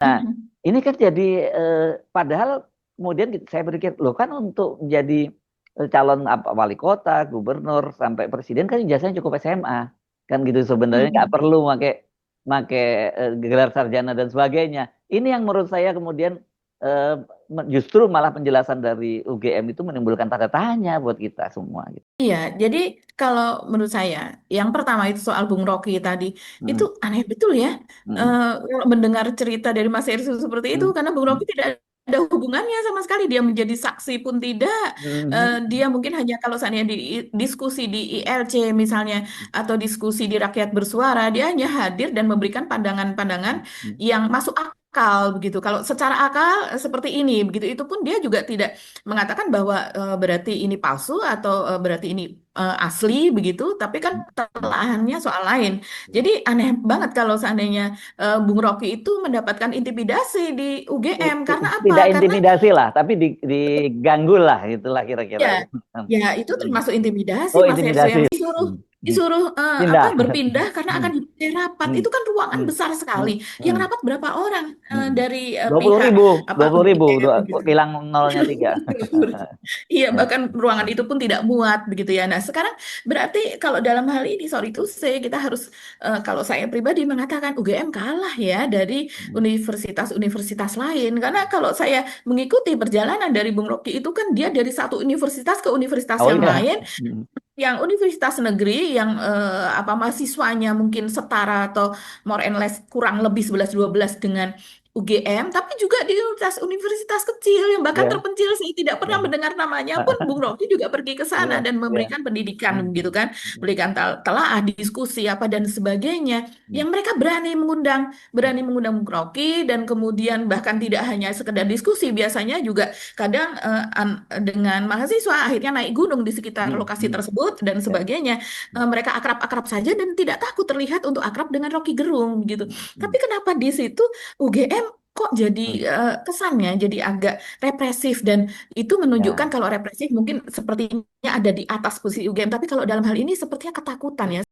Nah, Mhm. ini kan jadi padahal kemudian saya berpikir, loh kan untuk menjadi calon apa, wali kota, gubernur, sampai presiden kan ijazahnya cukup SMA. Kan gitu sebenarnya nggak Mhm. perlu pakai pakai gelar sarjana dan sebagainya. Ini yang menurut saya kemudian eh, justru malah penjelasan dari UGM itu menimbulkan tanda tanya buat kita semua gitu. Iya, jadi kalau menurut saya, yang pertama itu soal Bung Rocky tadi, itu Hmm, aneh betul ya. hmm, Kalau mendengar cerita dari Mas Ersu seperti itu, hmm, karena Bung hmm, Rocky tidak ada hubungannya sama sekali. Dia menjadi saksi pun tidak. hmm, Dia mungkin hanya kalau seandainya diskusi di ILC misalnya, atau diskusi di Rakyat Bersuara, dia hanya hadir dan memberikan pandangan-pandangan hmm, yang masuk akal begitu. Kalau secara akal seperti ini, begitu itu pun dia juga tidak mengatakan bahwa berarti ini palsu atau berarti ini asli begitu, tapi kan hmm. telahannya soal lain. Jadi aneh banget kalau seandainya Bung Rocky itu mendapatkan intimidasi di UGM karena apa? Tidak Karena intimidasi lah, tapi diganggu lah, itulah kira-kira. ya, ya itu termasuk intimidasi, Oh, Mas Erso, yang intimidasi. disuruh Hmm. Hmm. disuruh apa Pindah. berpindah karena Hmm. akan dipakai rapat. Hmm. Itu kan ruangan Hmm. besar Hmm. sekali. Yang Hmm. rapat berapa orang Hmm. dari Dua puluh pihak ribu, apa 20.000, UGM kok gitu. hilang nolnya 3. Iya, Ya. bahkan ruangan itu pun tidak muat begitu ya. Nah, sekarang berarti kalau dalam hal ini, sorry to say, kita harus, kalau saya pribadi mengatakan UGM kalah ya dari universitas-universitas lain. Karena kalau saya mengikuti perjalanan dari Bung Rocky itu kan dia dari satu universitas ke universitas Oh yang iya. lain, Hmm. yang universitas negeri yang apa mahasiswanya mungkin setara atau more and less kurang lebih 11-12 dengan UGM, tapi juga di universitas-universitas kecil yang bahkan Ya. terpencil saya tidak pernah Ya. mendengar namanya pun Bung Rocky juga pergi ke sana Ya. dan Ya. memberikan pendidikan Hmm. gitu kan, berikan telaah, diskusi apa dan sebagainya, yang mereka berani mengundang Bung Rocky dan kemudian bahkan tidak hanya sekedar diskusi, biasanya juga kadang dengan mahasiswa akhirnya naik gunung di sekitar Hmm. lokasi Hmm. tersebut dan Ya. sebagainya. Mereka akrab-akrab saja dan tidak takut terlihat untuk akrab dengan Rocky Gerung gitu. Hmm. Tapi kenapa di situ UGM kok jadi Hmm. kesannya jadi agak represif, dan itu menunjukkan Ya. kalau represif mungkin sepertinya ada di atas posisi UGM, tapi kalau dalam hal ini sepertinya ketakutan ya.